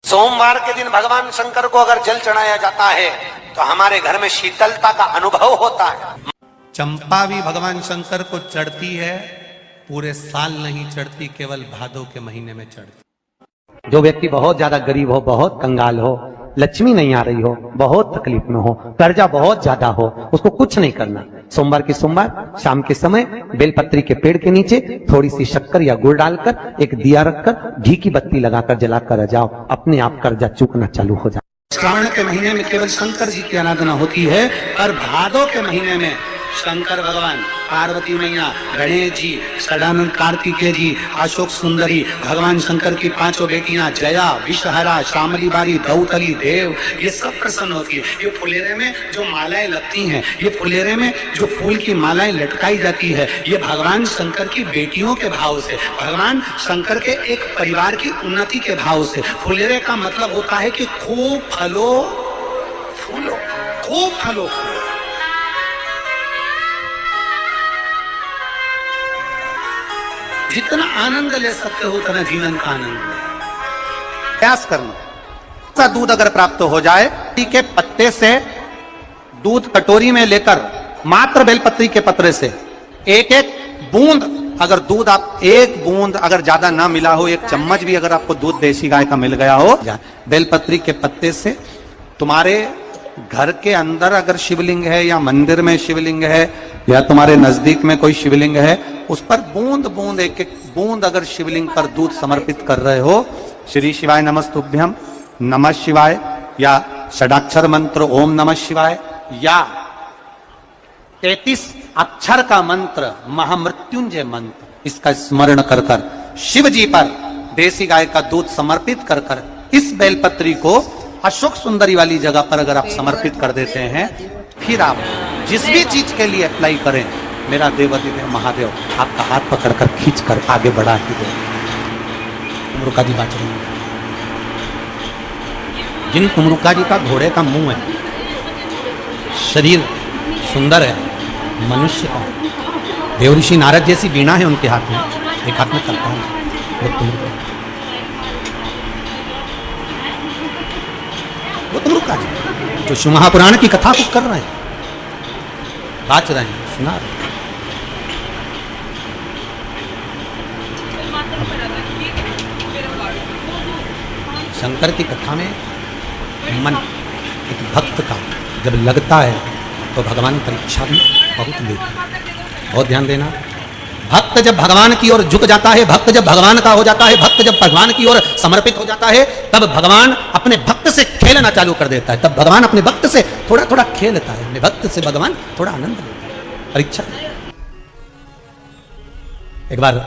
सोमवार के दिन भगवान शंकर को अगर जल चढ़ाया जाता है तो हमारे घर में शीतलता का अनुभव होता है। चंपा भी भगवान शंकर को चढ़ती है, पूरे साल नहीं चढ़ती, केवल भादों के महीने में चढ़ती। जो व्यक्ति बहुत ज्यादा गरीब हो, बहुत कंगाल हो, लक्ष्मी नहीं आ रही हो, बहुत तकलीफ में हो, कर्जा बहुत ज्यादा हो, उसको कुछ नहीं करना। सोमवार के सोमवार शाम के समय बेलपत्री के पेड़ के नीचे थोड़ी सी शक्कर या गुड़ डालकर एक दिया रखकर घी की बत्ती लगाकर जलाकर जाओ, अपने आप कर्जा चूकना चालू हो जाए। श्रावण के महीने में केवल शंकर जी की आराधना होती है और भादों के महीने में शंकर भगवान, पार्वती मैया, गणेश जी, सदानंद कार्तिकेय जी, अशोक सुंदरी, भगवान शंकर की पांचों बेटियां जया, विषहरा, श्यामली बारी, दौतली, देव, ये सब प्रसन्न होती है। ये फुलेरे में जो मालाएं लगती हैं, ये फुलेरे में जो फूल की मालाएं लटकाई जाती है, ये भगवान शंकर की बेटियों के भाव से, भगवान शंकर के एक परिवार की उन्नति के भाव से। फुलेरे का मतलब होता है कि खूब फलो फूलो, खूब फलो फूलो। जितना आनंद ले सकते हो उतना जीवन का आनंद प्रयास करना। दूध अगर प्राप्त हो जाए, के पत्ते से दूध कटोरी में लेकर मात्र बेलपत्री के पत्रे से एक एक बूंद, अगर दूध आप एक बूंद अगर ज्यादा ना मिला हो, एक चम्मच भी अगर आपको दूध देसी गाय का मिल गया हो, बेलपत्री के पत्ते से तुम्हारे घर के अंदर अगर शिवलिंग है या मंदिर में शिवलिंग है या तुम्हारे नजदीक में कोई शिवलिंग है, उस पर बूंद बूंद एक एक बूंद अगर शिवलिंग पर दूध समर्पित कर रहे हो, श्री शिवाय नमस्तुभ्यम, नमः शिवाय या षडाक्षर मंत्र ओम नमः शिवाय या 33 अक्षर का मंत्र महामृत्युंजय मंत्र, इसका स्मरण कर कर शिव जी पर देसी गाय का दूध समर्पित कर कर इस बेलपत्री को अशोक सुंदरी वाली जगह पर अगर आप समर्पित कर देते हैं, फिर आप जिस भी चीज के लिए अप्लाई करें, मेरा देवाधिदेव महादेव आपका हाथ पकड़कर खींच कर आगे बढ़ा ही दे। कुमरुका जी बात रहे, जिन कुमरुका जी का घोड़े का मुंह है, शरीर सुंदर है, मनुष्य का, देवऋषि नारद जैसी वीणा है उनके हाथ में, एक हाथ में करता है वो कुमरुका जी जो शिव महापुराण की कथा को कर रहे हैं, बाच रहे हैं, सुना रहे हैं। शंकर की कथा में मन एक भक्त का जब लगता है तो भगवान परीक्षा भी बहुत लेते हैं। बहुत ध्यान देना, भक्त जब भगवान की ओर झुक जाता है, भक्त जब भगवान का हो जाता है, भक्त जब भगवान की ओर समर्पित हो जाता है, तब भगवान अपने भक्त से खेलना चालू कर देता है। तब भगवान अपने भक्त से थोड़ा थोड़ा खेलता है, अपने भक्त से भगवान थोड़ा आनंद लेता है, परीक्षा। एक बार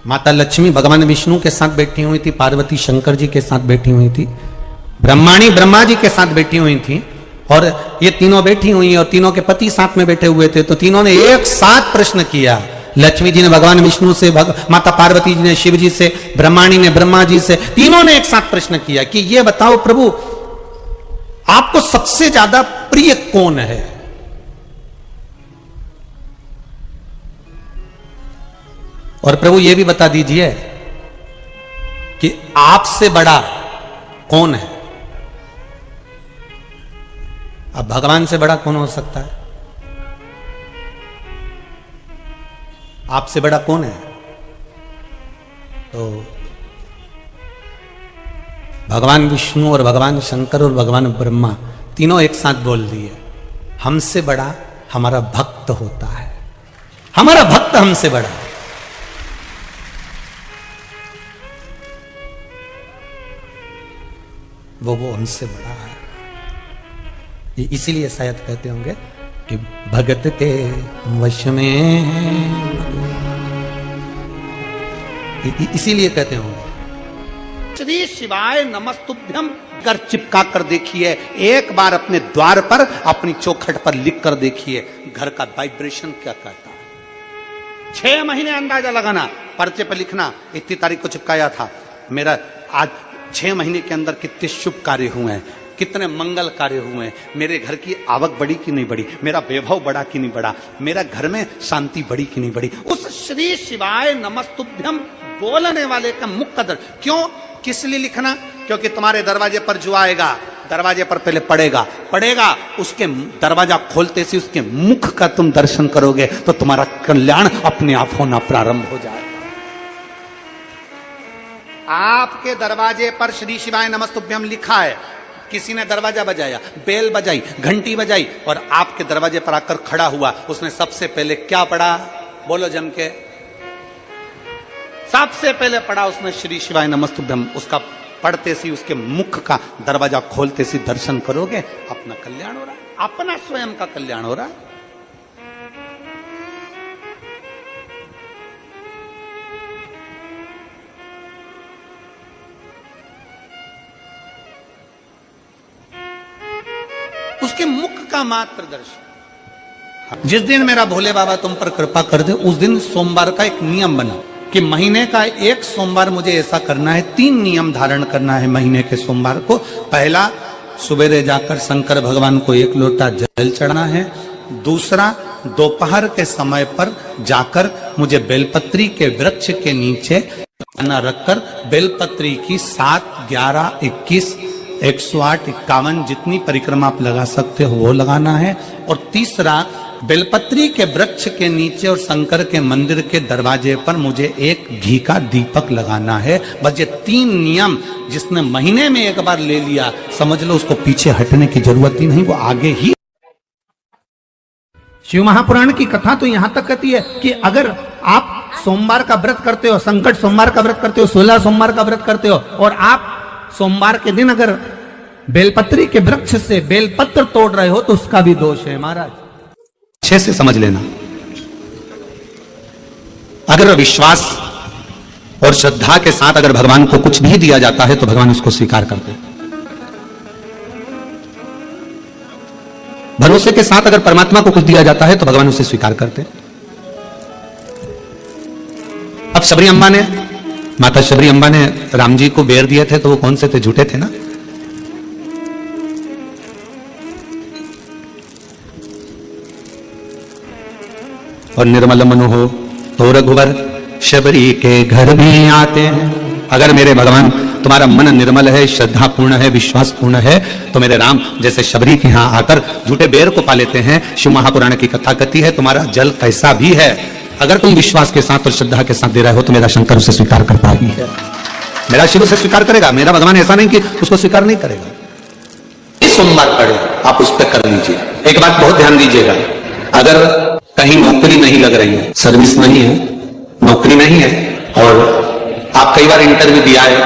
माता लक्ष्मी भगवान विष्णु के साथ बैठी हुई थी, पार्वती शंकर जी के साथ बैठी हुई थी, ब्रह्माणी ब्रह्मा जी के साथ बैठी हुई थी, और ये तीनों बैठी हुई और तीनों के पति साथ में बैठे हुए थे। तो तीनों ने एक साथ प्रश्न किया, लक्ष्मी जी ने भगवान विष्णु से, माता पार्वती जी ने शिव जी से, ब्रह्माणी ने ब्रह्मा जी से, तीनों ने एक साथ प्रश्न किया कि ये बताओ प्रभु, आपको सबसे ज्यादा प्रिय कौन है? और प्रभु ये भी बता दीजिए कि आपसे बड़ा कौन है? अब भगवान से बड़ा कौन हो सकता है? आपसे बड़ा कौन है? तो भगवान विष्णु और भगवान शंकर और भगवान ब्रह्मा तीनों एक साथ बोल दिए, हमसे बड़ा हमारा भक्त होता है, हमारा भक्त हमसे बड़ा। वो हमसे बड़ा है। इसीलिए शायद कहते होंगे कि भगत के वश में, इसीलिए कहते होंगे श्री शिवाय नमस्तुभ्यम कर चिपका कर देखिए, एक बार अपने द्वार पर अपनी चौखट पर लिख कर देखिए, घर का वाइब्रेशन क्या कहता है। 6 महीने अंदाजा लगाना, पर्चे पर लिखना, इतनी तारीख को चिपकाया था, मेरा आज 6 महीने के अंदर कितने शुभ कार्य हुए हैं, कितने मंगल कार्य हुए, मेरे घर की आवक बढ़ी कि नहीं बढ़ी, मेरा वैभव बढ़ा कि नहीं बढ़ा, मेरा घर में शांति बढ़ी कि नहीं बढ़ी। उस श्री शिवाय नमस्तुभ्यम बोलने वाले का मुख का दर्शन। क्यों, किस लिए लिखना? क्योंकि तुम्हारे दरवाजे पर जो आएगा, दरवाजे पर पहले पड़ेगा, उसके दरवाजा खोलते से उसके मुख का तुम दर्शन करोगे तो तुम्हारा कल्याण अपने आप होना प्रारंभ हो जाएगा। आपके दरवाजे पर श्री शिवाय नमस्तुभ्यम लिखा है, किसी ने दरवाजा बजाया, बेल बजाई, घंटी बजाई और आपके दरवाजे पर आकर खड़ा हुआ, उसने सबसे पहले क्या पढ़ा? बोलो जम के। सबसे पहले पढ़ा उसने श्री शिवाय नमस्तुभ्यम। उसका पढ़ते सी उसके मुख का दरवाजा खोलते सी दर्शन करोगे, अपना कल्याण हो रहा है, अपना स्वयं का कल्याण हो रहा है। उसके मुख का मात्र दर्शन। जिस दिन मेरा भोले बाबा तुम पर कृपा कर दे, उस दिन सोमवार का एक नियम बना कि महीने का एक सोमवार मुझे ऐसा करना है, 3 नियम धारण करना है महीने के सोमवार को। पहला, सुबेरे जाकर शंकर भगवान को 1 लोटा जल चढ़ाना है। दूसरा, दोपहर के समय पर जाकर मुझे बेलपत्री के वृक्ष के नीचे खाना रखकर बेलपत्री की 7, 11, 21, 108, 51 जितनी परिक्रमा आप लगा सकते हो वो लगाना है। और तीसरा, बेलपत्री के वृक्ष के नीचे और शंकर के मंदिर के दरवाजे पर मुझे एक घी का दीपक लगाना है। बस ये 3 नियम जिसने महीने में एक बार ले लिया, समझ लो उसको पीछे हटने की जरूरत ही नहीं, वो आगे ही। शिव महापुराण की कथा तो यहां तक कहती है कि अगर आप सोमवार का व्रत करते हो, संकट सोमवार का व्रत करते हो, 16 सोमवार का व्रत करते हो और आप सोमवार के दिन अगर बेलपत्री के वृक्ष से बेलपत्र तोड़ रहे हो तो उसका भी दोष है महाराज। अच्छे से समझ लेना। अगर विश्वास और श्रद्धा के साथ अगर भगवान को कुछ भी दिया जाता है तो भगवान उसको स्वीकार करते। भरोसे के साथ अगर परमात्मा को कुछ दिया जाता है तो भगवान उसे स्वीकार करते। अब शबरी अम्बा ने, माता शबरी अम्बा ने राम जी को बेर दिए थे तो वो कौन से थे? झूठे थे ना। और निर्मल मन हो तो रघुवर शबरी के घर भी आते हैं। अगर मेरे भगवान तुम्हारा मन निर्मल है, श्रद्धा पूर्ण है, विश्वास पूर्ण है तो मेरे राम जैसे शबरी के यहां आकर झूठे बेर को पा लेते हैं। शिव महापुराण की कथा कहती है तुम्हारा जल कैसा भी है, अगर तुम विश्वास के साथ और श्रद्धा के साथ दे रहे हो तो मेरा शंकर उसे स्वीकार करता ही है, मेरा शिव उसे स्वीकार करेगा। मेरा भगवान ऐसा नहीं कि उसको स्वीकार नहीं करेगा। सोमवार पढ़े आप उस पर कर लीजिए। एक बात बहुत ध्यान दीजिएगा, अगर कहीं नौकरी नहीं लग रही है, सर्विस नहीं है, नौकरी नहीं है और आप कई बार इंटरव्यू दिया है,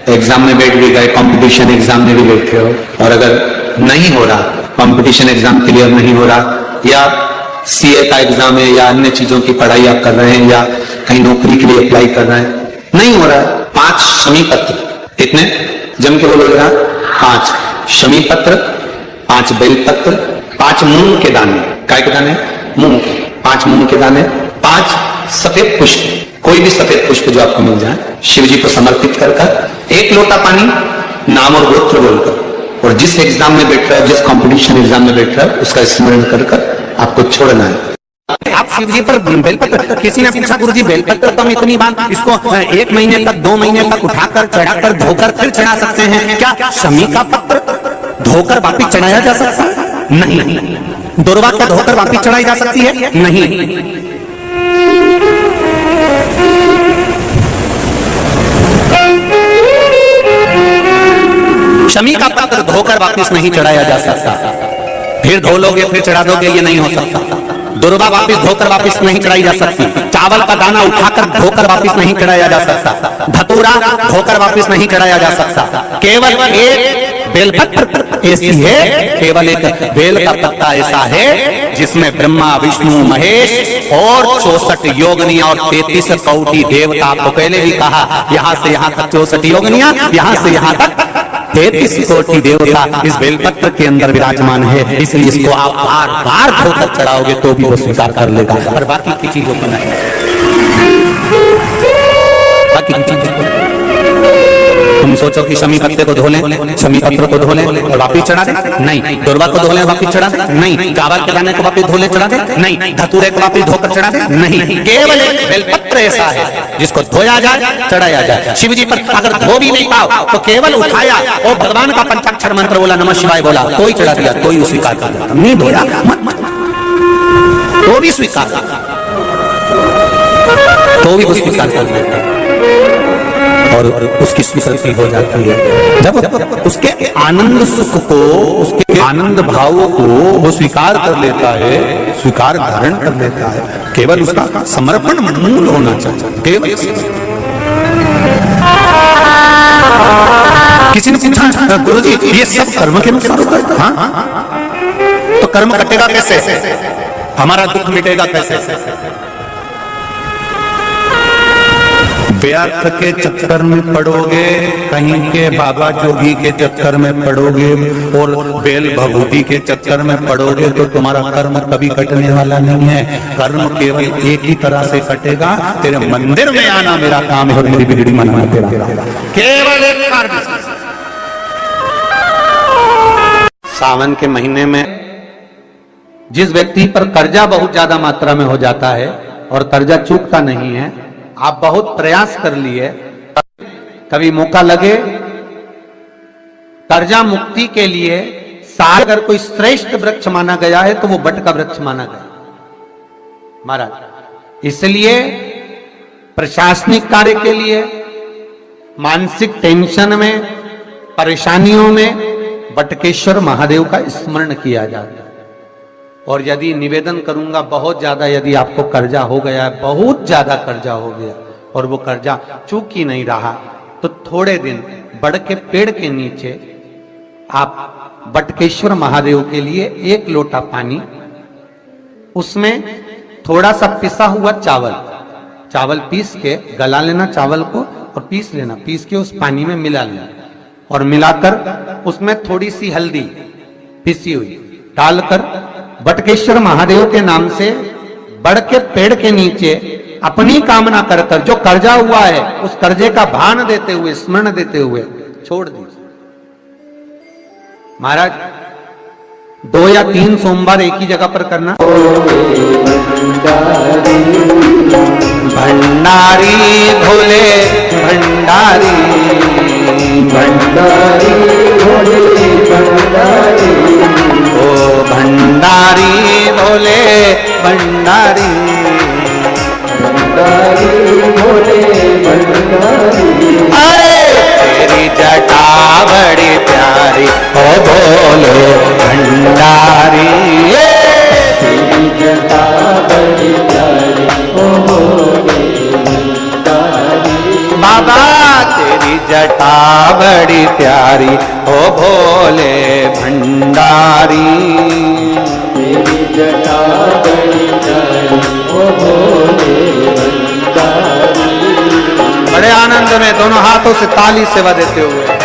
एग्जाम में बैठ भी गए, कंपटीशन एग्जाम में भी बैठे हो और अगर नहीं हो रहा, कंपटीशन एग्जाम क्लियर नहीं हो रहा या सीए का एग्जाम है या अन्य चीजों की पढ़ाई आप कर रहे हैं या कहीं नौकरी के लिए अप्लाई कर रहे हैं, नहीं हो रहा, 5 शमी पत्र, कितने जम के बोलो जरा, 5 शमी पत्र, 5 बेल पत्र, 5 मूंग के दाने, काय के दाने? मूंग, 5 मूंग के दाने, 5 सफेद पुष्प, कोई भी सफेद पुष्प जो आपको मिल जाए, शिव जी को समर्पित कर 1 लोटा पानी, नाम और गोत्र बोलकर, और जिस एग्जाम में बैठ रहा है, जिस कंपटीशन एग्जाम में बैठ रहा है उसका स्मरण कर आपको छोड़ना है। आप शिव जी पर बेलपत्र, किसी ने पूछा गुरुजी बेलपत्र तो हम इतनी बार इसको 1 महीने तक 2 महीने तक उठाकर चढ़ाकर धोकर फिर चढ़ा सकते हैं क्या? शमी का पत्र धोकर वापिस चढ़ाया जा सकता है? नहीं। दुर्वा का धोकर वापिस चढ़ाई जा सकती है? नहीं। शमी का पत्र धोकर वापिस नहीं चढ़ाया जा सकता। फिर धो लोगे फिर चढ़ा दोगे, ये नहीं हो सकता। दुर्वा वापिस धोकर वापिस नहीं चढ़ाई जा सकती। चावल का दाना उठाकर धोकर वापिस नहीं चढ़ाया जा सकता। धतूरा धोकर वापिस नहीं चढ़ाया जा सकता। केवल एक बेलपत्र ऐसी है, केवल एक बेल का पत्ता ऐसा है जिसमें ब्रह्मा विष्णु महेश और 64 योगनियां और 33 कौटी देवता, आपको पहले भी कहा यहां से यहां तक 64 योगनियां, यहां से यहां तक 33 कोटि देवता इस बेलपत्र के अंदर विराजमान है। इसलिए इसको आप बार बार धोकर चढ़ाओगे तो भी वो स्वीकार कर लेगा। और बाकी की चीजों को नहीं, बाकी की चीजों को तुम सोचो कि शमी पत्ते को धो लें, शमी पत्र को धो लें और वापिस चढ़ा दे? नहीं। दुर्वा को धो लें वापिस चढ़ा दे? नहीं। चावल के दाने को वापिस धो ले चढ़ा दे? नहीं। धतूरे को वापिस धोकर चढ़ा दे? नहीं। केवल एक बेलपत्र ऐसा है जिसको धोया जाए, चढ़ाया जाए। शिव जी पर अगर धो भी नहीं पाओ तो केवल उठाया और भगवान का पंचाक्षर मंत्र बोला, नमः शिवाय बोला, तो ही चढ़ा दिया, तो ही स्वीकार कर दिया। नहीं धोया तो भी स्वीकार कर, तो भी वो स्वीकार कर देता और उसकी स्वीकृति हो जाती है। जब उसके आनंद सुख को, उसके आनंद भाव को वो स्वीकार कर लेता है, स्वीकार धारण कर लेता है, केवल उसका समर्पण मूल होना चाहिए। केवल किसी ने पूछा, गुरुजी ये सब कर्म के अनुसार होता है? हाँ, तो कर्म कटेगा कैसे? हमारा दुख मिटेगा कैसे? व्यर्थ के चक्कर में पड़ोगे, कहीं के बाबा जोगी के चक्कर में पड़ोगे और बेल भभूति के चक्कर में पड़ोगे तो तुम्हारा कर्म कभी कटने वाला नहीं है। कर्म केवल एक ही तरह से कटेगा, तेरे मंदिर में आना मेरा काम है और मेरी बिगड़ी मनाना तेरा। केवल एक कार्य। सावन के महीने में जिस व्यक्ति पर कर्जा बहुत ज्यादा मात्रा में हो जाता है और कर्जा चूकता नहीं है, आप बहुत प्रयास कर लिए, कभी मौका लगे कर्जा मुक्ति के लिए, अगर कोई श्रेष्ठ वृक्ष माना गया है तो वो बट का वृक्ष माना गया महाराज। इसलिए प्रशासनिक कार्य के लिए, मानसिक टेंशन में, परेशानियों में बटकेश्वर महादेव का स्मरण किया जाता है। और यदि निवेदन करूंगा, बहुत ज्यादा यदि आपको कर्जा हो गया है, बहुत ज्यादा कर्जा हो गया और वो कर्जा चूक ही नहीं रहा, तो थोड़े दिन बड़ के पेड़ के नीचे आप बटकेश्वर महादेव के लिए 1 लोटा पानी, उसमें थोड़ा सा पिसा हुआ चावल पीस के गला लेना, चावल को और पीस लेना, पीस के उस पानी में मिला लेना और मिलाकर उसमें थोड़ी सी हल्दी पिसी हुई डालकर बटकेश्वर महादेव के नाम से बड़ के पेड़ के नीचे अपनी कामना कर कर जो कर्जा हुआ है उस कर्जे का भान देते हुए, स्मरण देते हुए छोड़ दीजिए महाराज। 2 या 3 सोमवार एक ही जगह पर करना। भंडारी भोले भंडारी, भंडारी भोले भंडारी, ओ भंडारी भोले भंडारी, भंडारी भोले भंडारी। अरे तेरी जटा बड़ी प्यारी, ओ भोले भंडारी, तेरी जटा बड़ी प्यारी, ओ भोले भंडारी। बाबा तेरी जटा बड़ी प्यारी, ओ भोले भंडारी, तेरी जटा बड़ी प्यारी, ओ भोले भंडारी। बड़े आनंद में दोनों हाथों से ताली सेवा देते हुए